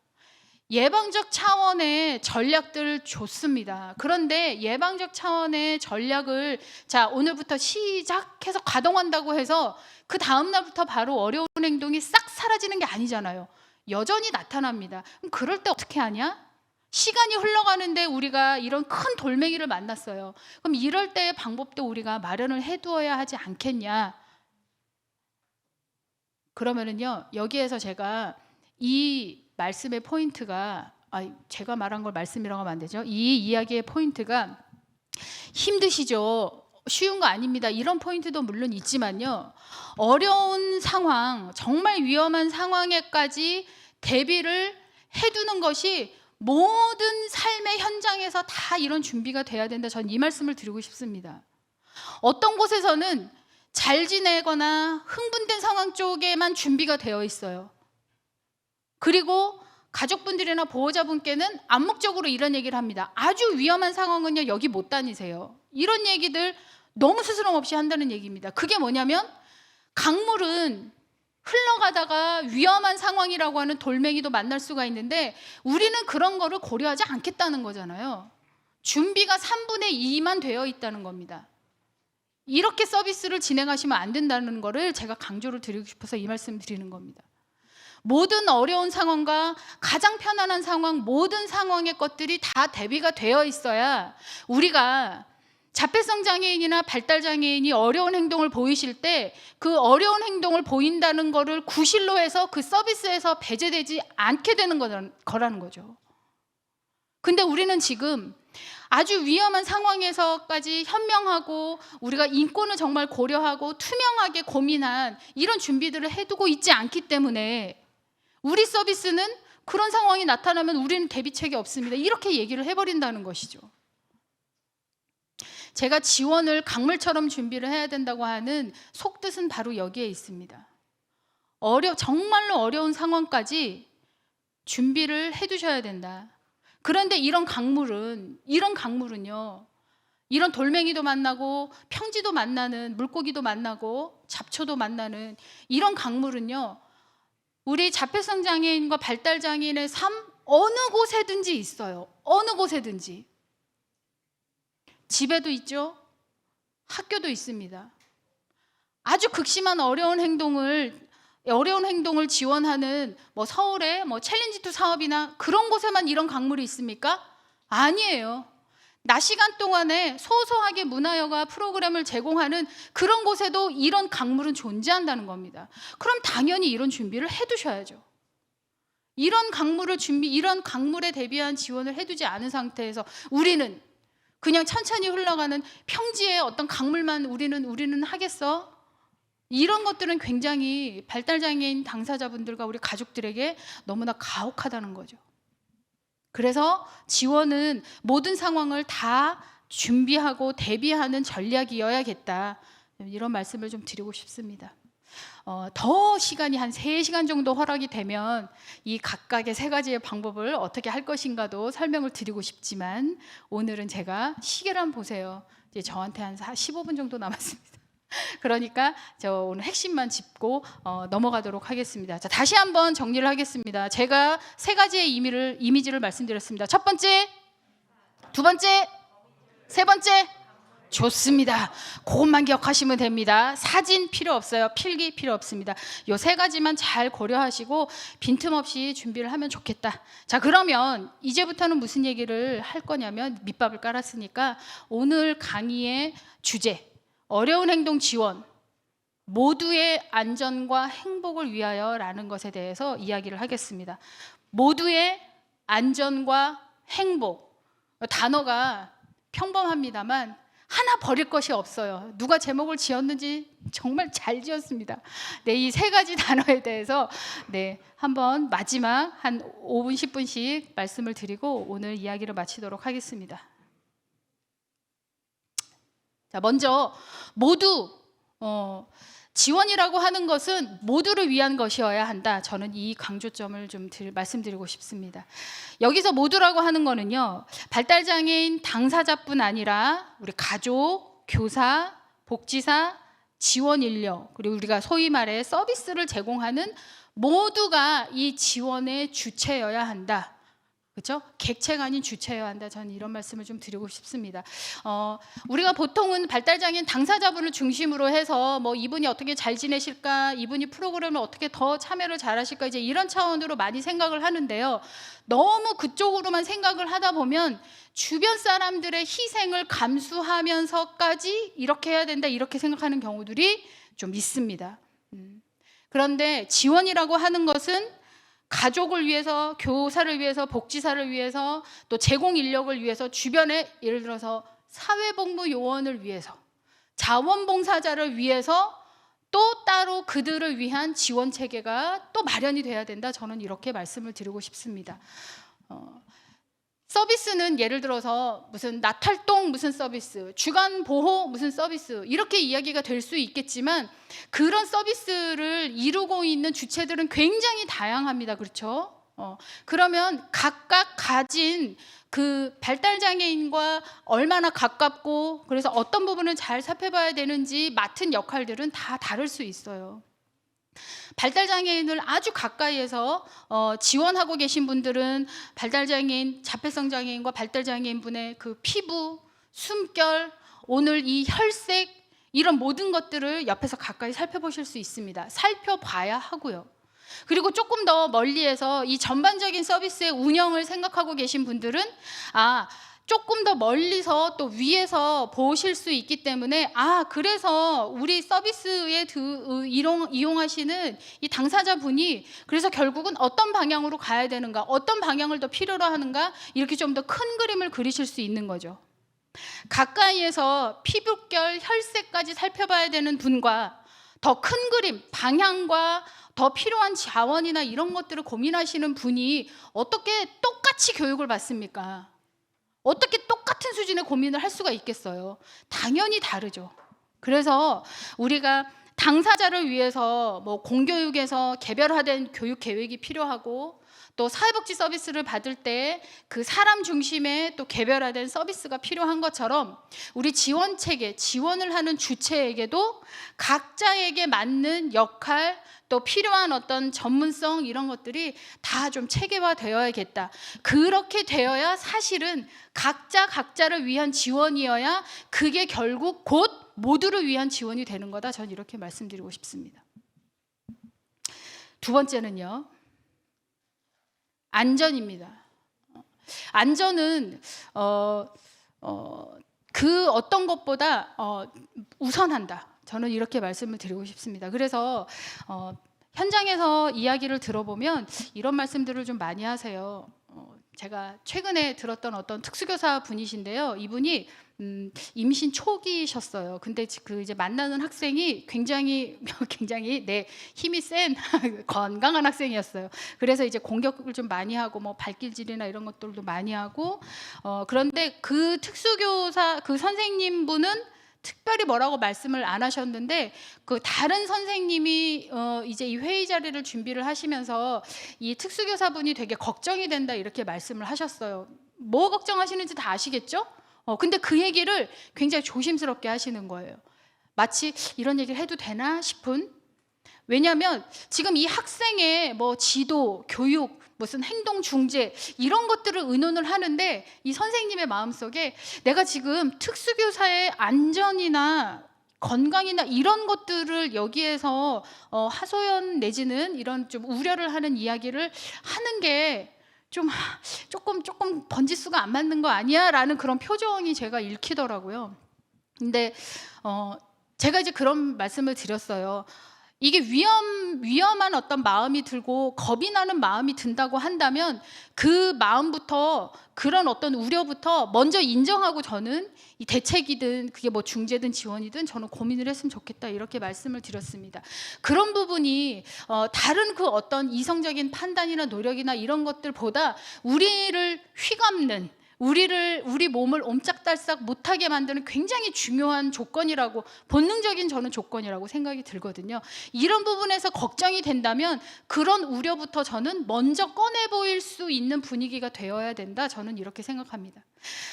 예방적 차원의 전략들 좋습니다. 그런데 예방적 차원의 전략을 자 오늘부터 시작해서 가동한다고 해서 그 다음 날부터 바로 어려운 행동이 싹 사라지는 게 아니잖아요. 여전히 나타납니다. 그럼 그럴 때 어떻게 하냐? 시간이 흘러가는데 우리가 이런 큰 돌멩이를 만났어요. 그럼 이럴 때의 방법도 우리가 마련을 해두어야 하지 않겠냐? 그러면은요, 여기에서 제가 이 말씀의 포인트가, 제가 말한 걸 말씀이라고 하면 안 되죠. 이 이야기의 포인트가, 힘드시죠? 쉬운 거 아닙니다. 이런 포인트도 물론 있지만요, 어려운 상황, 정말 위험한 상황에까지 대비를 해두는 것이 모든 삶의 현장에서 다 이런 준비가 돼야 된다. 전 이 말씀을 드리고 싶습니다. 어떤 곳에서는 잘 지내거나 흥분된 상황 쪽에만 준비가 되어 있어요. 그리고 가족분들이나 보호자분께는 암묵적으로 이런 얘기를 합니다. 아주 위험한 상황은요, 여기 못 다니세요. 이런 얘기들 너무 스스럼 없이 한다는 얘기입니다. 그게 뭐냐면, 강물은 흘러가다가 위험한 상황이라고 하는 돌멩이도 만날 수가 있는데 우리는 그런 거를 고려하지 않겠다는 거잖아요. 준비가 3분의 2만 되어 있다는 겁니다. 이렇게 서비스를 진행하시면 안 된다는 거를 제가 강조를 드리고 싶어서 이 말씀 드리는 겁니다. 모든 어려운 상황과 가장 편안한 상황, 모든 상황의 것들이 다 대비가 되어 있어야 우리가 자폐성 장애인이나 발달 장애인이 어려운 행동을 보이실 때 그 어려운 행동을 보인다는 거를 구실로 해서 그 서비스에서 배제되지 않게 되는 거라는 거죠. 근데 우리는 지금 아주 위험한 상황에서까지 현명하고 우리가 인권을 정말 고려하고 투명하게 고민한 이런 준비들을 해두고 있지 않기 때문에 우리 서비스는 그런 상황이 나타나면 우리는 대비책이 없습니다. 이렇게 얘기를 해버린다는 것이죠. 제가 지원을 강물처럼 준비를 해야 된다고 하는 속뜻은 바로 여기에 있습니다. 정말로 어려운 상황까지 준비를 해두셔야 된다. 그런데 이런 강물은요, 이런 돌멩이도 만나고 평지도 만나는, 물고기도 만나고 잡초도 만나는 이런 강물은요, 우리 자폐성 장애인과 발달 장애인의 삶 어느 곳에든지 있어요. 어느 곳에든지. 집에도 있죠. 학교도 있습니다. 아주 극심한 어려운 행동을 지원하는 뭐 서울의 뭐 챌린지2 사업이나 그런 곳에만 이런 강물이 있습니까? 아니에요. 낮 시간 동안에 소소하게 문화여가 프로그램을 제공하는 그런 곳에도 이런 강물은 존재한다는 겁니다. 그럼 당연히 이런 준비를 해두셔야죠. 이런 이런 강물에 대비한 지원을 해두지 않은 상태에서 우리는 그냥 천천히 흘러가는 평지의 어떤 강물만 우리는 하겠어? 이런 것들은 굉장히 발달장애인 당사자분들과 우리 가족들에게 너무나 가혹하다는 거죠. 그래서 지원은 모든 상황을 다 준비하고 대비하는 전략이어야겠다. 이런 말씀을 좀 드리고 싶습니다. 더 시간이 한 3시간 정도 허락이 되면 이 각각의 3가지의 방법을 어떻게 할 것인가도 설명을 드리고 싶지만 오늘은 제가 시계를 한번 보세요. 이제 저한테 한 15분 정도 남았습니다. 그러니까 저 오늘 핵심만 짚고 넘어가도록 하겠습니다. 자, 다시 한번 정리를 하겠습니다. 제가 3가지의 이미지를 말씀드렸습니다. 첫 번째, 두 번째, 세 번째. 좋습니다. 그것만 기억하시면 됩니다. 사진 필요 없어요. 필기 필요 없습니다. 요 3가지만 잘 고려하시고 빈틈없이 준비를 하면 좋겠다. 자, 그러면 이제부터는 무슨 얘기를 할 거냐면 밑밥을 깔았으니까 오늘 강의의 주제, 어려운 행동 지원, 모두의 안전과 행복을 위하여라는 것에 대해서 이야기를 하겠습니다. 모두의 안전과 행복. 단어가 평범합니다만 하나 버릴 것이 없어요. 누가 제목을 지었는지 정말 잘 지었습니다. 네, 이 3가지 단어에 대해서 한번 마지막 한 5분, 10분씩 말씀을 드리고 오늘 이야기를 마치도록 하겠습니다. 자, 먼저 모두 지원이라고 하는 것은 모두를 위한 것이어야 한다. 저는 이 강조점을 좀 말씀드리고 싶습니다. 여기서 모두라고 하는 거는요, 발달장애인 당사자뿐 아니라 우리 가족, 교사, 복지사, 지원 인력, 그리고 우리가 소위 말해 서비스를 제공하는 모두가 이 지원의 주체여야 한다. 그렇죠? 객체가 아닌 주체여야 한다. 저는 이런 말씀을 좀 드리고 싶습니다. 우리가 보통은 발달장애인 당사자분을 중심으로 해서 뭐 이분이 어떻게 잘 지내실까, 이분이 프로그램을 어떻게 더 참여를 잘하실까, 이제 이런 차원으로 많이 생각을 하는데요. 너무 그쪽으로만 생각을 하다 보면 주변 사람들의 희생을 감수하면서까지 이렇게 해야 된다, 이렇게 생각하는 경우들이 좀 있습니다. 그런데 지원이라고 하는 것은 가족을 위해서, 교사를 위해서, 복지사를 위해서, 또 제공 인력을 위해서, 주변에 예를 들어서 사회복무 요원을 위해서, 자원봉사자를 위해서 또 따로 그들을 위한 지원 체계가 또 마련이 돼야 된다. 저는 이렇게 말씀을 드리고 싶습니다. 서비스는 예를 들어서 무슨 나탈동 무슨 서비스, 주간 보호 무슨 서비스, 이렇게 이야기가 될 수 있겠지만 그런 서비스를 이루고 있는 주체들은 굉장히 다양합니다. 그렇죠? 그러면 각각 가진 그 발달장애인과 얼마나 가깝고, 그래서 어떤 부분을 잘 살펴봐야 되는지 맡은 역할들은 다 다를 수 있어요. 발달장애인을 아주 가까이에서 지원하고 계신 분들은 발달장애인, 자폐성 장애인과 발달장애인 분의 그 피부, 숨결, 오늘 이 혈색, 이런 모든 것들을 옆에서 가까이 살펴보실 수 있습니다. 살펴봐야 하고요. 그리고 조금 더 멀리에서 이 전반적인 서비스의 운영을 생각하고 계신 분들은 조금 더 멀리서 또 위에서 보실 수 있기 때문에 그래서 우리 서비스에 이용하시는 이 당사자분이 그래서 결국은 어떤 방향으로 가야 되는가, 어떤 방향을 더 필요로 하는가, 이렇게 좀 더 큰 그림을 그리실 수 있는 거죠. 가까이에서 피부결, 혈색까지 살펴봐야 되는 분과 더 큰 그림, 방향과 더 필요한 자원이나 이런 것들을 고민하시는 분이 어떻게 똑같이 교육을 받습니까? 어떻게 똑같은 수준의 고민을 할 수가 있겠어요? 당연히 다르죠. 그래서 우리가 당사자를 위해서 뭐 공교육에서 개별화된 교육 계획이 필요하고, 또 사회복지 서비스를 받을 때 그 사람 중심의 또 개별화된 서비스가 필요한 것처럼 우리 지원 체계, 지원을 하는 주체에게도 각자에게 맞는 역할, 또 필요한 어떤 전문성, 이런 것들이 다 좀 체계화되어야겠다. 그렇게 되어야 사실은 각자를 위한 지원이어야 그게 결국 곧 모두를 위한 지원이 되는 거다. 저는 이렇게 말씀드리고 싶습니다. 두 번째는요, 안전입니다. 안전은 그 어떤 것보다 우선한다. 저는 이렇게 말씀을 드리고 싶습니다. 그래서 현장에서 이야기를 들어보면 이런 말씀들을 좀 많이 하세요. 제가 최근에 들었던 어떤 특수교사 분이신데요. 이분이 임신 초기셨어요. 근데 그 이제 만나는 학생이 굉장히 네, 힘이 센 건강한 학생이었어요. 그래서 이제 공격을 좀 많이 하고 뭐 발길질이나 이런 것들도 많이 하고 그런데 그 특수교사 그 선생님 분은 특별히 뭐라고 말씀을 안 하셨는데 그 다른 선생님이 이제 이 회의 자리를 준비를 하시면서 이 특수교사분이 되게 걱정이 된다 이렇게 말씀을 하셨어요. 뭐 걱정하시는지 다 아시겠죠? 근데 그 얘기를 굉장히 조심스럽게 하시는 거예요. 마치 이런 얘기를 해도 되나 싶은. 왜냐하면 지금 이 학생의 뭐 지도, 교육, 무슨 행동 중재 이런 것들을 의논을 하는데 이 선생님의 마음속에 내가 지금 특수교사의 안전이나 건강이나 이런 것들을 여기에서 하소연 내지는 이런 좀 우려를 하는 이야기를 하는 게 조금 번지수가 안 맞는 거 아니야? 라는 그런 표정이 제가 읽히더라고요. 근데 제가 이제 그런 말씀을 드렸어요. 이게 위험한 어떤 마음이 들고 겁이 나는 마음이 든다고 한다면 그 마음부터 그런 어떤 우려부터 먼저 인정하고 저는 이 대책이든 그게 뭐 중재든 지원이든 저는 고민을 했으면 좋겠다 이렇게 말씀을 드렸습니다. 그런 부분이 다른 그 어떤 이성적인 판단이나 노력이나 이런 것들보다 우리를 휘감는 우리 몸을 옴짝달싹 못하게 만드는 굉장히 중요한 조건이라고 본능적인 저는 조건이라고 생각이 들거든요. 이런 부분에서 걱정이 된다면 그런 우려부터 저는 먼저 꺼내 보일 수 있는 분위기가 되어야 된다. 저는 이렇게 생각합니다.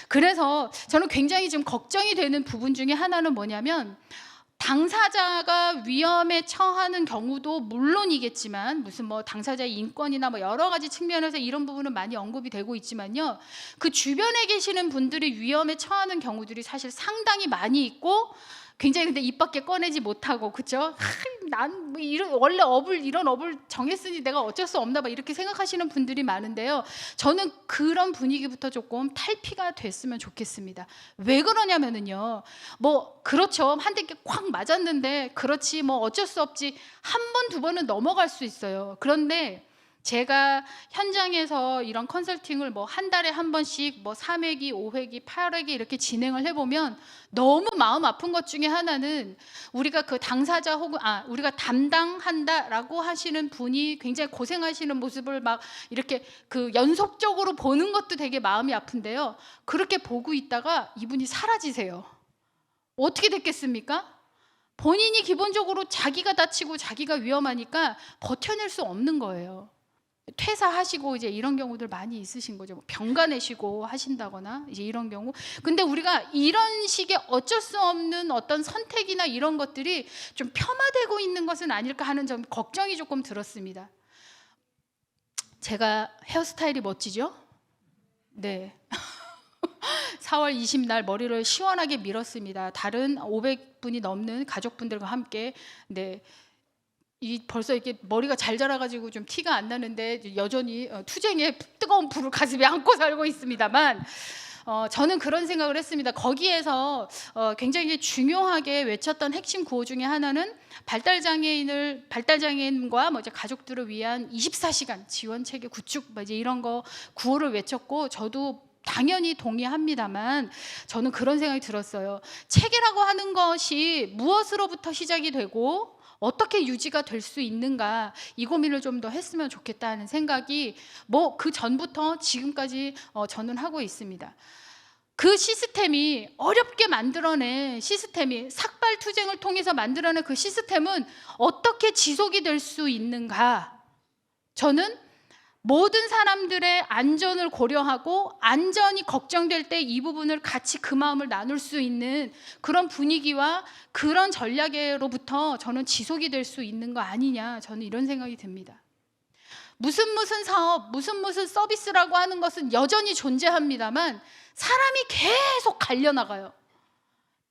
그래서 저는 굉장히 좀 걱정이 되는 부분 중에 하나는 뭐냐면 당사자가 위험에 처하는 경우도 물론이겠지만 무슨 뭐 당사자의 인권이나 뭐 여러 가지 측면에서 이런 부분은 많이 언급이 되고 있지만요. 그 주변에 계시는 분들이 위험에 처하는 경우들이 사실 상당히 많이 있고 굉장히 근데 입 밖에 꺼내지 못하고 그렇죠? 난 뭐 원래 이런 업을 정했으니 내가 어쩔 수 없나 봐 이렇게 생각하시는 분들이 많은데요. 저는 그런 분위기부터 조금 탈피가 됐으면 좋겠습니다. 왜 그러냐면은요. 뭐 그렇죠. 한 대 꽉 맞았는데 그렇지 뭐 어쩔 수 없지. 한 번, 두 번은 넘어갈 수 있어요. 그런데 제가 현장에서 이런 컨설팅을 뭐 한 달에 한 번씩 뭐 3회기, 5회기, 8회기 이렇게 진행을 해보면 너무 마음 아픈 것 중에 하나는 우리가 그 당사자 혹은 우리가 담당한다라고 하시는 분이 굉장히 고생하시는 모습을 막 이렇게 그 연속적으로 보는 것도 되게 마음이 아픈데요. 그렇게 보고 있다가 이분이 사라지세요. 어떻게 됐겠습니까? 본인이 기본적으로 자기가 다치고 자기가 위험하니까 버텨낼 수 없는 거예요. 퇴사하시고 이제 이런 경우들 많이 있으신 거죠. 뭐 병가 내시고 하신다거나 이제 이런 경우. 근데 우리가 이런 식의 어쩔 수 없는 어떤 선택이나 이런 것들이 좀 폄하되고 있는 것은 아닐까 하는 점 걱정이 조금 들었습니다. 제가 헤어스타일이 멋지죠? 네. 4월 20날 머리를 시원하게 밀었습니다. 다른 500분이 넘는 가족분들과 함께. 네. 벌써 이렇게 머리가 잘 자라가지고 좀 티가 안 나는데 여전히 투쟁의 뜨거운 불을 가슴에 안고 살고 있습니다만 저는 그런 생각을 했습니다. 거기에서 굉장히 중요하게 외쳤던 핵심 구호 중에 하나는 발달장애인과 뭐 이제 가족들을 위한 24시간 지원 체계 구축 뭐 이제 이런 거 구호를 외쳤고 저도 당연히 동의합니다만 저는 그런 생각이 들었어요. 체계라고 하는 것이 무엇으로부터 시작이 되고 어떻게 유지가 될 수 있는가 이 고민을 좀 더 했으면 좋겠다는 생각이 뭐 그 전부터 지금까지 저는 하고 있습니다. 그 시스템이 어렵게 만들어낸 시스템이 삭발투쟁을 통해서 만들어낸 그 시스템은 어떻게 지속이 될 수 있는가 저는 모든 사람들의 안전을 고려하고 안전이 걱정될 때 이 부분을 같이 그 마음을 나눌 수 있는 그런 분위기와 그런 전략으로부터 저는 지속이 될 수 있는 거 아니냐 저는 이런 생각이 듭니다. 무슨 사업, 무슨 서비스라고 하는 것은 여전히 존재합니다만 사람이 계속 갈려나가요.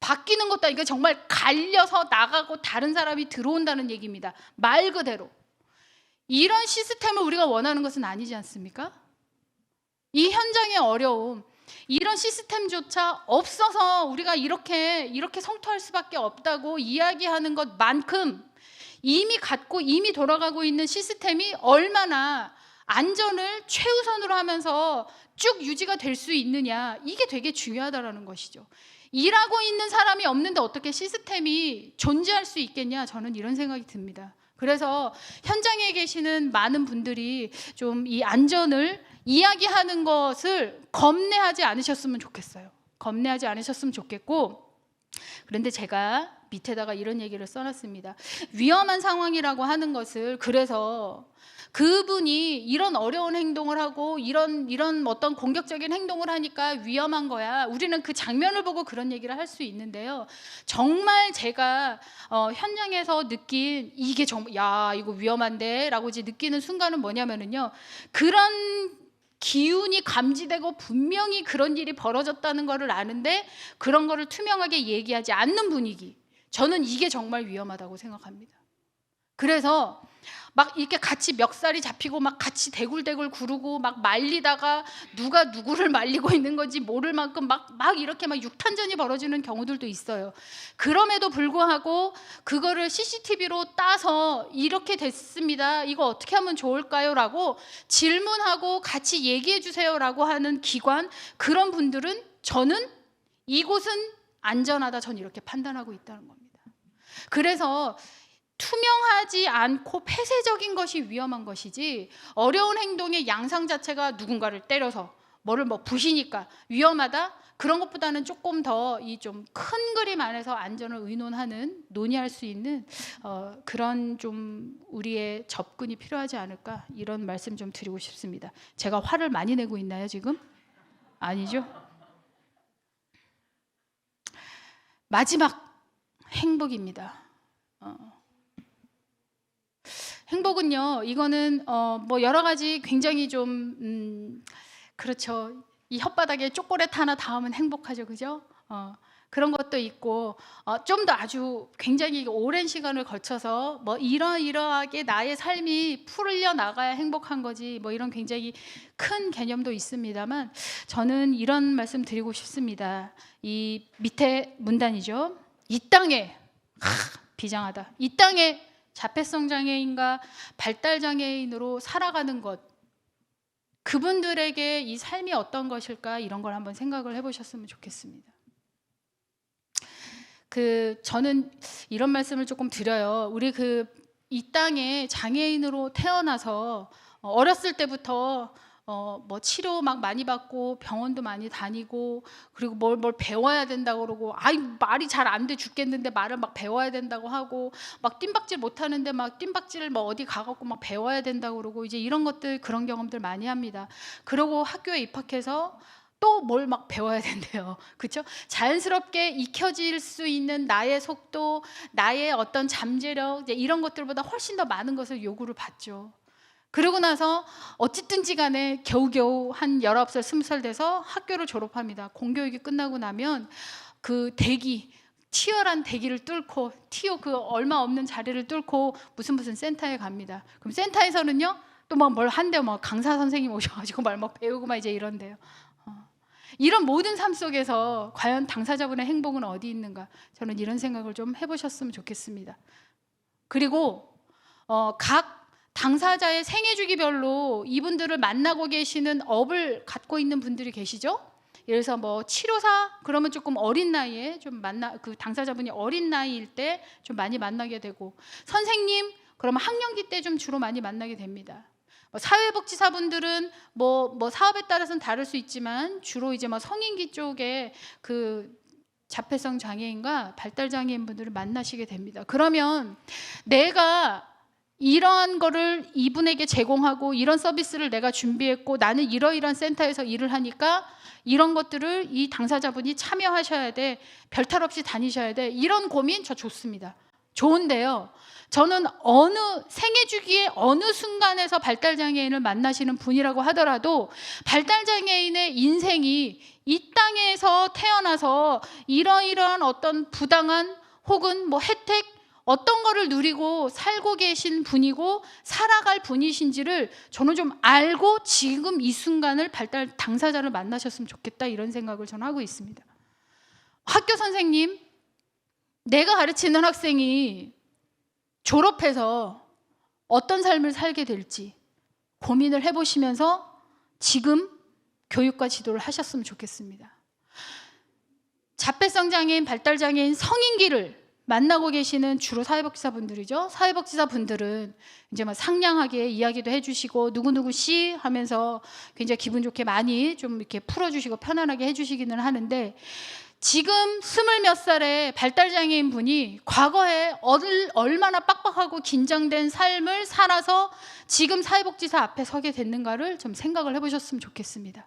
바뀌는 것도 아니고 정말 갈려서 나가고 다른 사람이 들어온다는 얘기입니다. 말 그대로. 이런 시스템을 우리가 원하는 것은 아니지 않습니까? 이 현장의 어려움, 이런 시스템조차 없어서 우리가 이렇게 성토할 수밖에 없다고 이야기하는 것만큼 이미 갖고 이미 돌아가고 있는 시스템이 얼마나 안전을 최우선으로 하면서 쭉 유지가 될 수 있느냐, 이게 되게 중요하다라는 것이죠. 일하고 있는 사람이 없는데 어떻게 시스템이 존재할 수 있겠냐, 저는 이런 생각이 듭니다. 그래서 현장에 계시는 많은 분들이 좀 이 안전을 이야기하는 것을 겁내하지 않으셨으면 좋겠어요. 겁내하지 않으셨으면 좋겠고, 그런데 제가 밑에다가 이런 얘기를 써놨습니다. 위험한 상황이라고 하는 것을, 그래서 그분이 이런 어려운 행동을 하고 이런 어떤 공격적인 행동을 하니까 위험한 거야, 우리는 그 장면을 보고 그런 얘기를 할 수 있는데요, 정말 제가 현장에서 느낀 이게 정말 야 이거 위험한데 라고 이제 느끼는 순간은 뭐냐면은요, 그런 기운이 감지되고 분명히 그런 일이 벌어졌다는 것을 아는데 그런 거를 투명하게 얘기하지 않는 분위기, 저는 이게 정말 위험하다고 생각합니다. 그래서 막 이렇게 같이 멱살이 잡히고 막 같이 대굴대굴 구르고 막 말리다가 누가 누구를 말리고 있는 건지 모를 만큼 막 이렇게 막 육탄전이 벌어지는 경우들도 있어요. 그럼에도 불구하고 그거를 CCTV로 따서 이렇게 됐습니다, 이거 어떻게 하면 좋을까요? 라고 질문하고 같이 얘기해 주세요 라고 하는 기관, 그런 분들은 저는 이곳은 안전하다, 전 이렇게 판단하고 있다는 겁니다. 그래서 투명하지 않고 폐쇄적인 것이 위험한 것이지, 어려운 행동의 양상 자체가 누군가를 때려서 뭐를 부시니까 위험하다, 그런 것보다는 조금 더 이 좀 큰 그림 안에서 안전을 의논하는, 논의할 수 있는 그런 좀 우리의 접근이 필요하지 않을까, 이런 말씀 좀 드리고 싶습니다. 제가 화를 많이 내고 있나요 지금? 아니죠? 마지막 행복입니다. 행복은요, 이거는 뭐 여러 가지 굉장히 좀 그렇죠. 이 혓바닥에 초콜릿 하나 닿으면 행복하죠, 그죠? 그런 것도 있고, 좀 더 아주 굉장히 오랜 시간을 거쳐서 뭐 이러이러하게 나의 삶이 풀려 나가야 행복한 거지, 뭐 이런 굉장히 큰 개념도 있습니다만, 저는 이런 말씀 드리고 싶습니다. 이 밑에 문단이죠. 이 땅에 비장하다, 이 땅에 자폐성 장애인과 발달 장애인으로 살아가는 것, 그분들에게 이 삶이 어떤 것일까, 이런 걸 한번 생각을 해보셨으면 좋겠습니다. 저는 이런 말씀을 조금 드려요. 우리 이 땅에 장애인으로 태어나서 어렸을 때부터 뭐 치료 막 많이 받고 병원도 많이 다니고, 그리고 뭘 배워야 된다고 그러고, 말이 잘 안 돼 죽겠는데 말을 막 배워야 된다고 하고, 막 뜀박질 못 하는데 막 뜀박질을 뭐 어디 가갖고 막 배워야 된다고 그러고, 이제 이런 것들, 그런 경험들 많이 합니다. 그러고 학교에 입학해서 또 뭘 막 배워야 된대요. 그렇죠? 자연스럽게 익혀질 수 있는 나의 속도, 나의 어떤 잠재력, 이제 이런 것들보다 훨씬 더 많은 것을 요구를 받죠. 그러고 나서 어쨌든지 간에 겨우겨우 한 19살, 20살 돼서 학교를 졸업합니다. 공교육이 끝나고 나면 그 치열한 대기를 뚫고, 그 얼마 없는 자리를 뚫고 무슨 센터에 갑니다. 그럼 센터에서는요, 또 막 뭘 한대요. 막 강사 선생님 오셔가지고 막 배우고 막 이제 이런대요. 이런 모든 삶 속에서 과연 당사자분의 행복은 어디 있는가, 저는 이런 생각을 좀 해보셨으면 좋겠습니다. 그리고 각 당사자의 생애 주기별로 이분들을 만나고 계시는 업을 갖고 있는 분들이 계시죠. 그래서 뭐 치료사, 그러면 조금 어린 나이에 좀 그 당사자분이 어린 나이일 때 좀 많이 만나게 되고, 선생님, 그러면 학령기 때 좀 주로 많이 만나게 됩니다. 사회복지사분들은 뭐 사업에 따라서는 다를 수 있지만 주로 이제 성인기 쪽에 자폐성 장애인과 발달 장애인 분들을 만나시게 됩니다. 그러면 내가 이러한 거를 이분에게 제공하고 이런 서비스를 내가 준비했고 나는 이러이러한 센터에서 일을 하니까 이런 것들을 이 당사자분이 참여하셔야 돼, 별탈 없이 다니셔야 돼, 이런 고민 저 좋습니다. 좋은데요, 저는 어느 생애 주기의 어느 순간에서 발달장애인을 만나시는 분이라고 하더라도 발달장애인의 인생이 이 땅에서 태어나서 이러이러한 어떤 부당한 혹은 뭐 혜택, 어떤 거를 누리고 살고 계신 분이고 살아갈 분이신지를 저는 좀 알고 지금 이 순간을 발달 당사자를 만나셨으면 좋겠다, 이런 생각을 저는 하고 있습니다. 학교 선생님, 내가 가르치는 학생이 졸업해서 어떤 삶을 살게 될지 고민을 해보시면서 지금 교육과 지도를 하셨으면 좋겠습니다. 자폐성 장애인, 발달 장애인 성인기를 만나고 계시는 주로 사회복지사분들이죠. 사회복지사분들은 이제 막 상냥하게 이야기도 해주시고 누구누구 씨 하면서 굉장히 기분 좋게 많이 좀 이렇게 풀어주시고 편안하게 해주시기는 하는데, 지금 20몇 살의 발달장애인 분이 과거에 얼마나 빡빡하고 긴장된 삶을 살아서 지금 사회복지사 앞에 서게 됐는가를 좀 생각을 해보셨으면 좋겠습니다.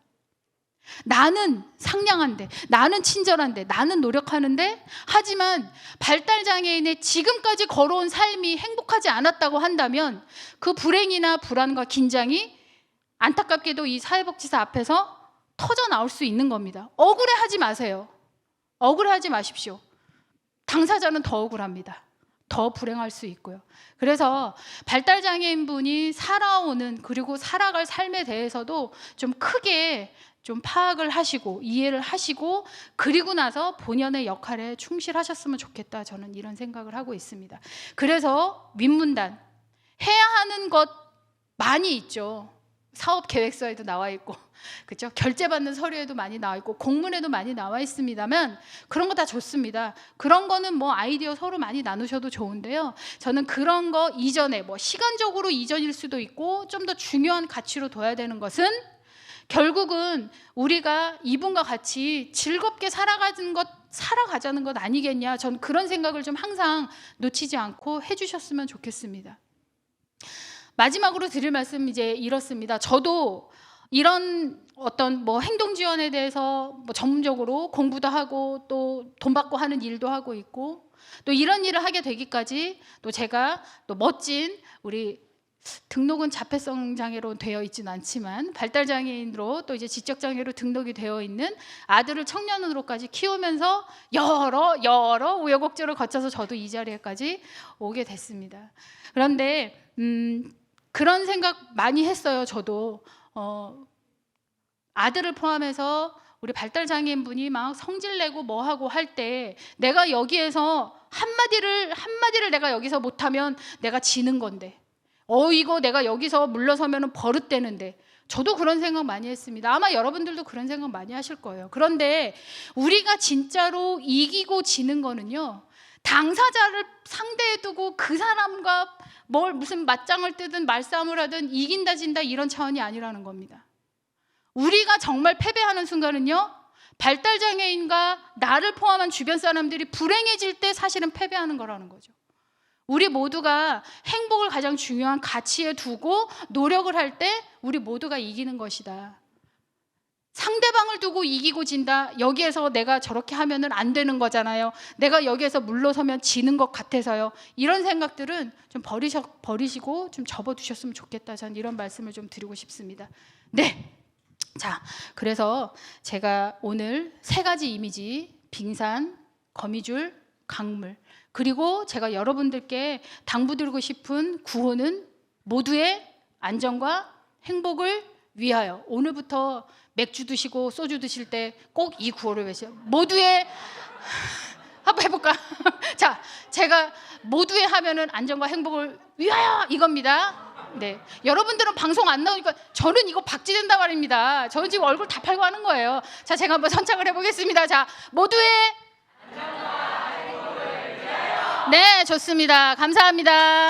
나는 상냥한데, 나는 친절한데, 나는 노력하는데, 하지만 발달장애인의 지금까지 걸어온 삶이 행복하지 않았다고 한다면 그 불행이나 불안과 긴장이 안타깝게도 이 사회복지사 앞에서 터져 나올 수 있는 겁니다. 억울해하지 마세요. 억울해하지 마십시오. 당사자는 더 억울합니다. 더 불행할 수 있고요. 그래서 발달장애인 분이 살아오는, 그리고 살아갈 삶에 대해서도 좀 크게 좀 파악을 하시고 이해를 하시고, 그리고 나서 본연의 역할에 충실하셨으면 좋겠다, 저는 이런 생각을 하고 있습니다. 그래서 윗문단 해야 하는 것 많이 있죠. 사업 계획서에도 나와 있고, 그렇죠? 결제받는 서류에도 많이 나와 있고, 공문에도 많이 나와 있습니다만 그런 거 다 좋습니다. 그런 거는 뭐 아이디어 서로 많이 나누셔도 좋은데요. 저는 그런 거 이전에 뭐 시간적으로 이전일 수도 있고 좀 더 중요한 가치로 둬야 되는 것은, 결국은 우리가 이분과 같이 즐겁게 살아가자는 것 아니겠냐. 전 그런 생각을 좀 항상 놓치지 않고 해주셨으면 좋겠습니다. 마지막으로 드릴 말씀 이제 이렇습니다. 저도 이런 어떤 뭐 행동 지원에 대해서 뭐 전문적으로 공부도 하고 또 돈 받고 하는 일도 하고 있고, 또 이런 일을 하게 되기까지 또 제가 또 멋진, 우리 등록은 자폐성 장애로 되어 있지는 않지만 발달 장애인으로 또 이제 지적 장애로 등록이 되어 있는 아들을 청년으로까지 키우면서 여러 우여곡절을 거쳐서 저도 이 자리에까지 오게 됐습니다. 그런데 그런 생각 많이 했어요. 저도 아들을 포함해서 우리 발달장애인 분이 막 성질내고 뭐하고 할 때 내가 여기에서 한마디를 내가 여기서 못하면 내가 지는 건데, 이거 내가 여기서 물러서면 버릇되는데, 저도 그런 생각 많이 했습니다. 아마 여러분들도 그런 생각 많이 하실 거예요. 그런데 우리가 진짜로 이기고 지는 거는요, 당사자를 상대에 두고 그 사람과 무슨 맞짱을 뜨든 말싸움을 하든 이긴다 진다 이런 차원이 아니라는 겁니다. 우리가 정말 패배하는 순간은요, 발달장애인과 나를 포함한 주변 사람들이 불행해질 때 사실은 패배하는 거라는 거죠. 우리 모두가 행복을 가장 중요한 가치에 두고 노력을 할 때 우리 모두가 이기는 것이다. 상대방을 두고 이기고 진다, 여기에서 내가 저렇게 하면은 안 되는 거잖아요. 내가 여기에서 물러서면 지는 것 같아서요. 이런 생각들은 좀 버리시고 좀 접어두셨으면 좋겠다. 저는 이런 말씀을 좀 드리고 싶습니다. 네. 자, 그래서 제가 오늘 3가지 이미지, 빙산, 거미줄, 강물, 그리고 제가 여러분들께 당부드리고 싶은 구호는 모두의 안전과 행복을 위하여. 오늘부터 맥주 드시고 소주 드실 때 꼭 이 구호를 외세요. 모두의 한번 해볼까? 자, 제가 모두의 하면은 안전과 행복을 위하여 이겁니다. 네, 여러분들은 방송 안 나오니까 저는 이거 박제된다 말입니다. 저는 지금 얼굴 다 팔고 하는 거예요. 자, 제가 한번 선창을 해보겠습니다. 자, 모두의 안전과 행복을 위하여. 네, 좋습니다. 감사합니다.